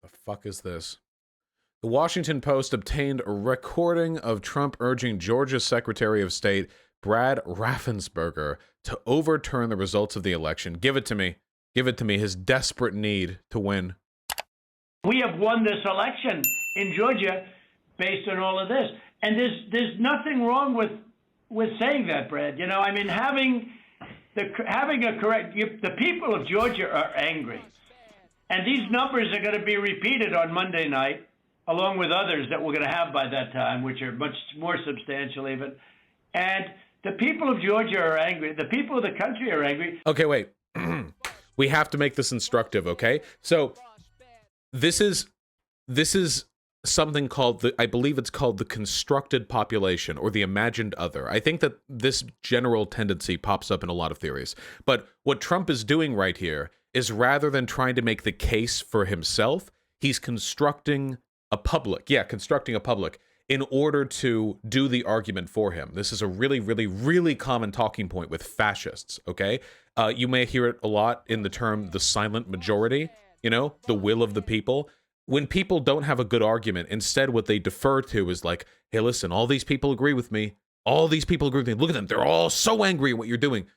The fuck is this? The Washington Post obtained a recording of Trump urging Georgia's Secretary of State, Brad Raffensperger, to overturn the results of the election. Give it to me. Give it to me. His desperate need to win. We have won this election in Georgia based on all of this. And there's nothing wrong with saying that, Brad. You know, I mean, having a correct, the people of Georgia are angry. And these numbers are going to be repeated on Monday night, along with others that we're going to have by that time, which are much more substantial even. And the people of Georgia are angry. The people of the country are angry. Okay, wait. We have to make this instructive, okay? So this is something called, I believe it's called the constructed population or the imagined other. I think that this general tendency pops up in a lot of theories. But what Trump is doing right here is, rather than trying to make the case for himself, he's constructing a public. Yeah, constructing a public in order to do the argument for him. This is a really, really, really common talking point with fascists, okay? You may hear it a lot in the term the silent majority, you know, the will of the people. When people don't have a good argument, instead what they defer to is like, hey, listen, all these people agree with me. All these people agree with me. Look at them. They're all so angry at what you're doing.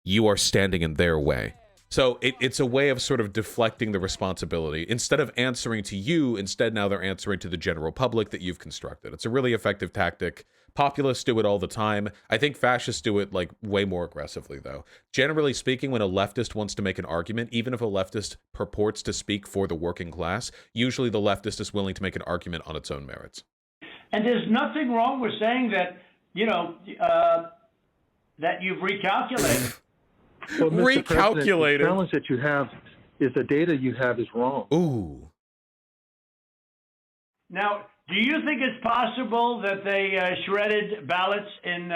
You are standing in their way. So it's a way of sort of deflecting the responsibility. Instead of answering to you, instead now they're answering to the general public that you've constructed. It's a really effective tactic. Populists do it all the time. I think fascists do it like way more aggressively though. Generally speaking, when a leftist wants to make an argument, even if a leftist purports to speak for the working class, usually the leftist is willing to make an argument on its own merits. And there's nothing wrong with saying that, you know, that you've recalculated. Well, Mr. Recalculated. The challenge that you have is the data you have is wrong. Ooh. Now, do you think it's possible that they shredded ballots in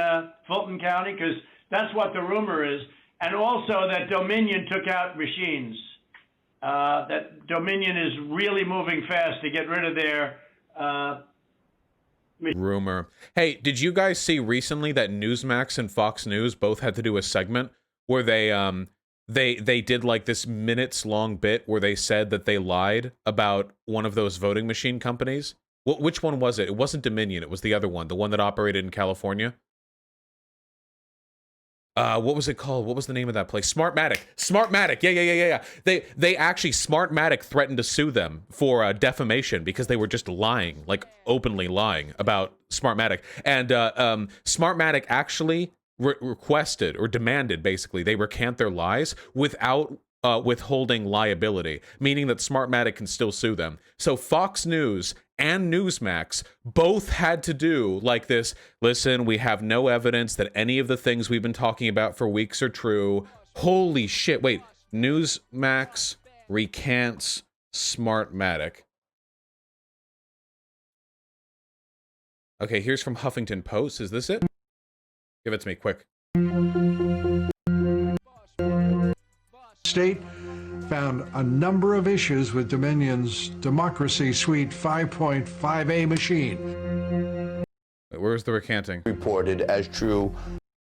Fulton County? Because that's what the rumor is. And also that Dominion took out machines. That Dominion is really moving fast to get rid of their rumor. Hey, did you guys see recently that Newsmax and Fox News both had to do a segment where they did like this minutes long bit where they said that they lied about one of those voting machine companies? Which one was it? It wasn't Dominion. It was the other one, the one that operated in California. What was it called? What was the name of that place? Smartmatic. Smartmatic. Yeah. They actually, Smartmatic threatened to sue them for defamation because they were just lying, like openly lying about Smartmatic. And Smartmatic actually requested or demanded, basically, they recant their lies without withholding liability, meaning that Smartmatic can still sue them. So Fox News and Newsmax both had to do like this. Listen, we have no evidence that any of the things we've been talking about for weeks are true. Holy shit. Wait, Newsmax recants Smartmatic. Okay, here's from Huffington Post. Is this it? Give it to me, quick. State found a number of issues with Dominion's Democracy Suite 5.5A machine. Wait, where's the recanting? Reported as true.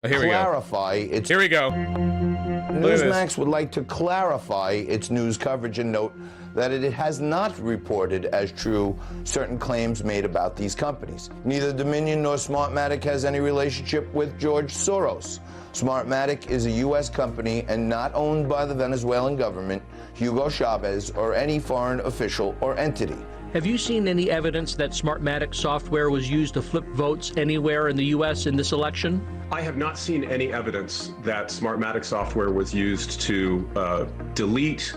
Oh, here we clarify go. its. Here we go. Newsmax would like to clarify its news coverage and note that it has not reported as true certain claims made about these companies. Neither Dominion nor Smartmatic has any relationship with George Soros. Smartmatic is a U.S. company and not owned by the Venezuelan government, Hugo Chavez, or any foreign official or entity. Have you seen any evidence that Smartmatic software was used to flip votes anywhere in the U.S. in this election? I have not seen any evidence that Smartmatic software was used to delete,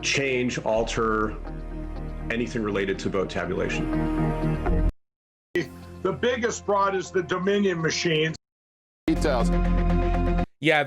change, alter anything related to vote tabulation. The biggest fraud is the Dominion machines. Details. Yeah,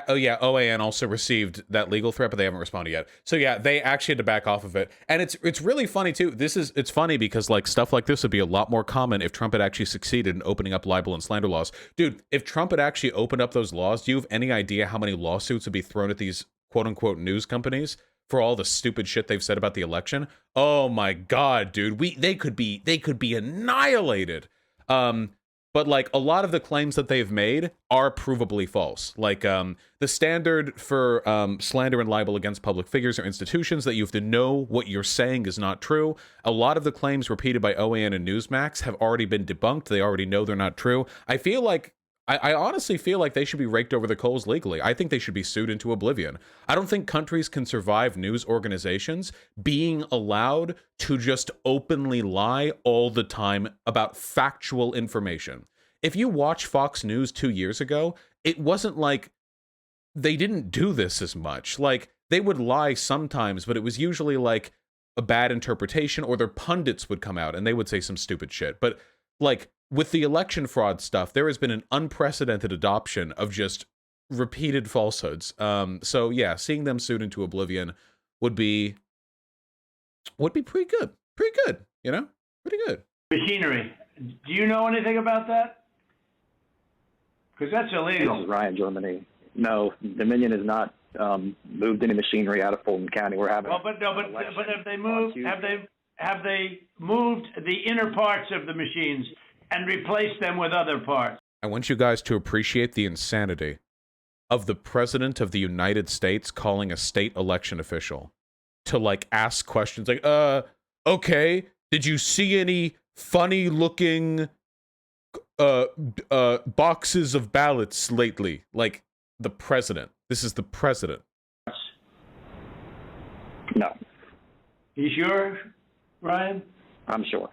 oh yeah, OAN also received that legal threat, but they haven't responded yet. So yeah, they actually had to back off of it. And it's really funny too. It's funny because like stuff like this would be a lot more common if Trump had actually succeeded in opening up libel and slander laws. Dude, if Trump had actually opened up those laws, do you have any idea how many lawsuits would be thrown at these quote unquote news companies for all the stupid shit they've said about the election? Oh my God, dude, they could be annihilated. but like a lot of the claims that they've made are provably false. Like the standard for slander and libel against public figures or institutions, that you have to know what you're saying is not true. A lot of the claims repeated by OAN and Newsmax have already been debunked. They already know they're not true. I honestly feel like they should be raked over the coals legally. I think they should be sued into oblivion. I don't think countries can survive news organizations being allowed to just openly lie all the time about factual information. If you watch Fox News 2 years ago, it wasn't like they didn't do this as much. Like, they would lie sometimes, but it was usually like a bad interpretation, or their pundits would come out and they would say some stupid shit. But like, with the election fraud stuff, there has been an unprecedented adoption of just repeated falsehoods. So yeah, seeing them sued into oblivion would be pretty good. Pretty good, you know? Pretty good. Machinery. Do you know anything about that? Because that's illegal. This is Ryan, Germany. No, Dominion has not moved any machinery out of Fulton County. We're having. Well, but have they moved? Have they moved the inner parts of the machines and replaced them with other parts? I want you guys to appreciate the insanity of the President of the United States calling a state election official to like ask questions like, okay, did you see any funny looking boxes of ballots lately? Like, the president. This is the president. No. You sure, Ryan? I'm sure.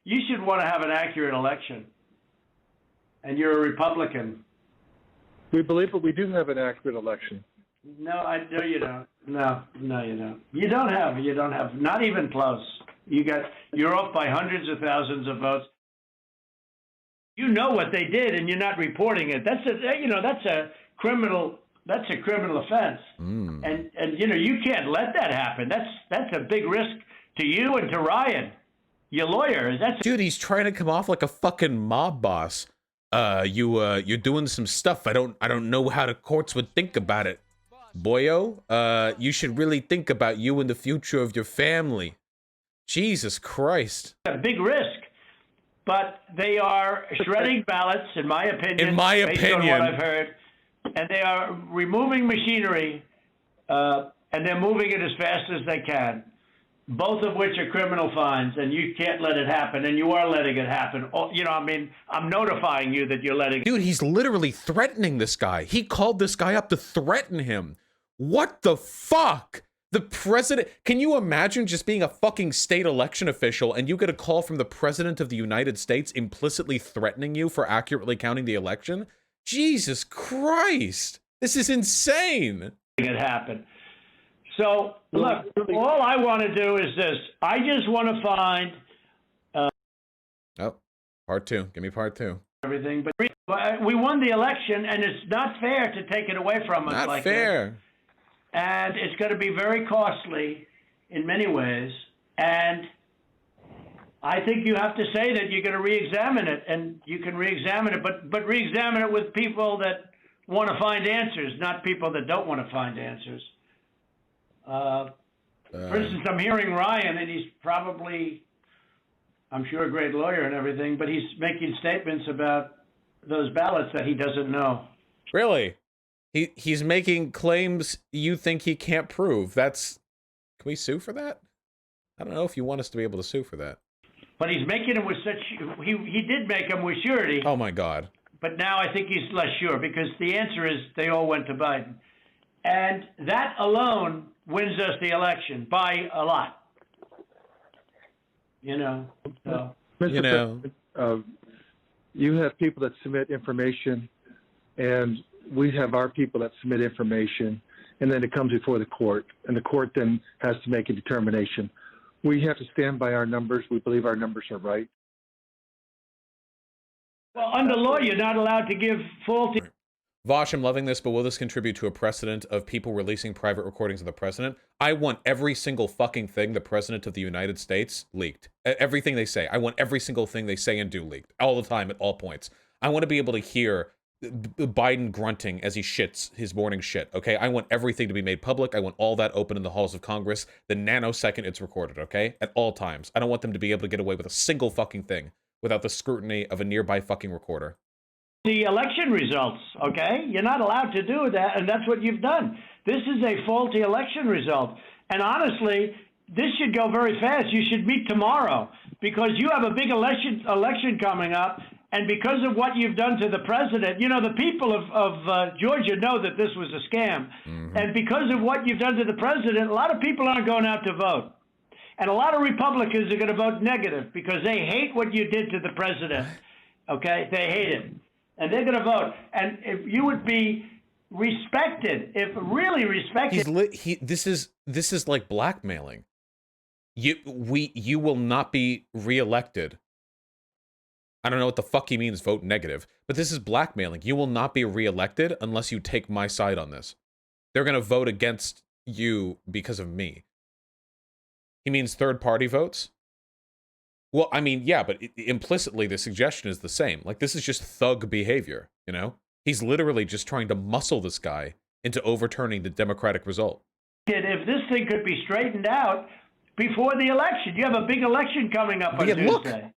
You should want to have an accurate election. And you're a Republican. We believe that we do have an accurate election. No, you don't. No, you don't. You don't have, not even close. You're off by hundreds of thousands of votes. You know what they did, and you're not reporting it. That's a criminal offense. And you can't let that happen. That's a big risk to you and to Ryan, your lawyer. Dude, he's trying to come off like a fucking mob boss. You're doing some stuff. I don't know how the courts would think about it. Boyo, you should really think about you and the future of your family. Jesus Christ. A big risk. But they are shredding ballots, in my opinion. Based on what I've heard. And they are removing machinery, and they're moving it as fast as they can. Both of which are criminal fines, and you can't let it happen, and you are letting it happen. I'm notifying you that you're letting it. Dude, he's literally threatening this guy. He called this guy up to threaten him. What the fuck? The president, can you imagine just being a fucking state election official and you get a call from the president of the United States implicitly threatening you for accurately counting the election? Jesus Christ. This is insane. It happened. So, look, all I want to do is this. I just want to find... part two. Give me part two. Everything. But we won the election, and it's not fair to take it away from us like that. Not fair. And it's going to be very costly in many ways. And I think you have to say that you're going to re-examine it, and you can re-examine it, but re-examine it with people that want to find answers, not people that don't want to find answers. For instance, I'm hearing Ryan, and he's probably, I'm sure, a great lawyer and everything, but he's making statements about those ballots that he doesn't know. Really? He's making claims you think he can't prove. Can we sue for that? I don't know if you want us to be able to sue for that. But he's making them with such, he did make them with surety. Oh my God. But now I think he's less sure, because the answer is they all went to Biden. And that alone wins us the election by a lot. So. You have people that submit information, and we have our people that submit information, and then it comes before the court, and the court then has to make a determination. We have to stand by our numbers. We believe our numbers are right. Well, under law, you're not allowed to give faulty... Vosh, I'm loving this, but will this contribute to a precedent of people releasing private recordings of the president? I want every single fucking thing the president of the United States leaked. Everything they say. I want every single thing they say and do leaked. All the time, at all points. I want to be able to hear Biden grunting as he shits his morning shit, okay? I want everything to be made public. I want all that open in the halls of Congress the nanosecond it's recorded, okay? At all times. I don't want them to be able to get away with a single fucking thing without the scrutiny of a nearby fucking recorder. The election results, okay? You're not allowed to do that, and that's what you've done. This is a faulty election result. And honestly, this should go very fast. You should meet tomorrow because you have a big election coming up. And because of what you've done to the president, you know, the people of Georgia know that this was a scam. Mm-hmm. And because of what you've done to the president, a lot of people aren't going out to vote. And a lot of Republicans are going to vote negative because they hate what you did to the president. Okay? They hate it. And they're going to vote. And if you would be respected, if really respected. This is like blackmailing. You will not be reelected. I don't know what the fuck he means, vote negative, but this is blackmailing. You will not be reelected unless you take my side on this. They're going to vote against you because of me. He means third-party votes? Well, I mean, yeah, but implicitly the suggestion is the same. Like, this is just thug behavior, you know? He's literally just trying to muscle this guy into overturning the Democratic result. If this thing could be straightened out before the election. You have a big election coming up on Tuesday.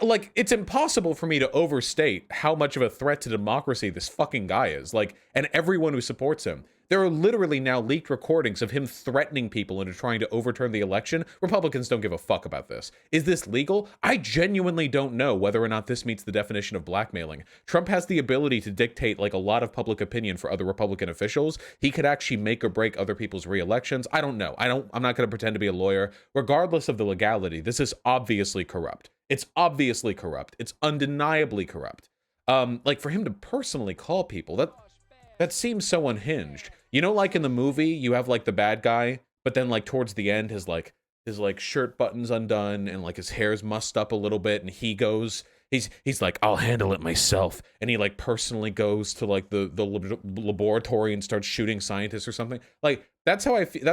Look. It's impossible for me to overstate how much of a threat to democracy this fucking guy is. Like, and everyone who supports him. There are literally now leaked recordings of him threatening people into trying to overturn the election. Republicans don't give a fuck about this. Is this legal? I genuinely don't know whether or not this meets the definition of blackmailing. Trump has the ability to dictate, like, a lot of public opinion for other Republican officials. He could actually make or break other people's re-elections. I don't know. I'm not going to pretend to be a lawyer. Regardless of the legality, this is obviously corrupt. It's obviously corrupt. It's undeniably corrupt. Like, for him to personally call people, that seems so unhinged. You know, like in the movie, you have like the bad guy, but then like towards the end, his shirt buttons undone and like his hair's mussed up a little bit, and he's like, I'll handle it myself, and he like personally goes to like the laboratory and starts shooting scientists or something. Like, that's how I feel.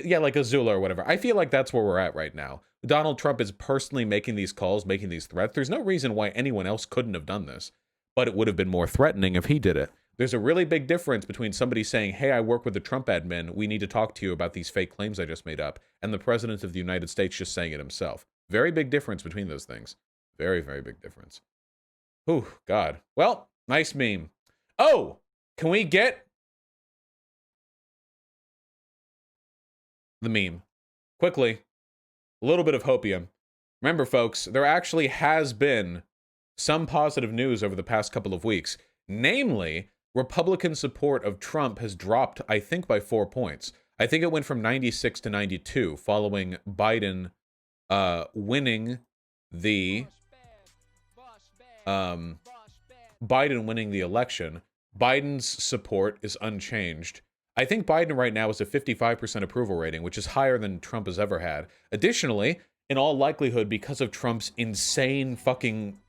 Yeah, like Azula or whatever. I feel like that's where we're at right now. Donald Trump is personally making these calls, making these threats. There's no reason why anyone else couldn't have done this, but it would have been more threatening if he did it. There's a really big difference between somebody saying, hey, I work with the Trump admin, we need to talk to you about these fake claims I just made up, and the president of the United States just saying it himself. Very big difference between those things. Very, very big difference. Whew, God. Well, nice meme. Oh, can we get the meme? Quickly, a little bit of hopium. Remember, folks, there actually has been some positive news over the past couple of weeks. Namely, Republican support of Trump has dropped, I think, by 4 points. I think it went from 96 to 92 following Biden winning the election. Biden's support is unchanged. I think Biden right now is a 55% approval rating, which is higher than Trump has ever had. Additionally, in all likelihood, because of Trump's insane fucking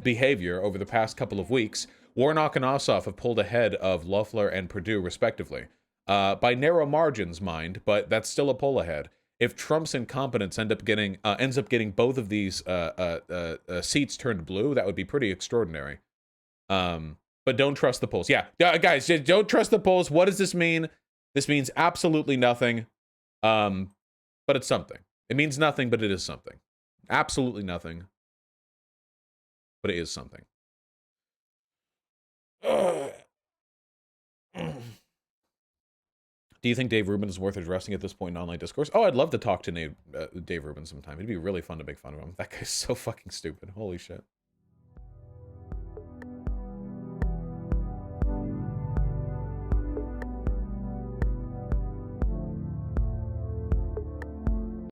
behavior over the past couple of weeks, Warnock and Ossoff have pulled ahead of Loeffler and Perdue, respectively. By narrow margins, mind, but that's still a pull ahead. If Trump's incompetence ends up getting both of these seats turned blue, that would be pretty extraordinary. But don't trust the polls. Yeah, guys, don't trust the polls. What does this mean? This means absolutely nothing. But it's something. It means nothing, but it is something. Absolutely nothing. But it is something. Do you think Dave Rubin is worth addressing at this point in online discourse? Oh, I'd love to talk to Dave Rubin sometime. It'd be really fun to make fun of him. That guy's so fucking stupid. Holy shit.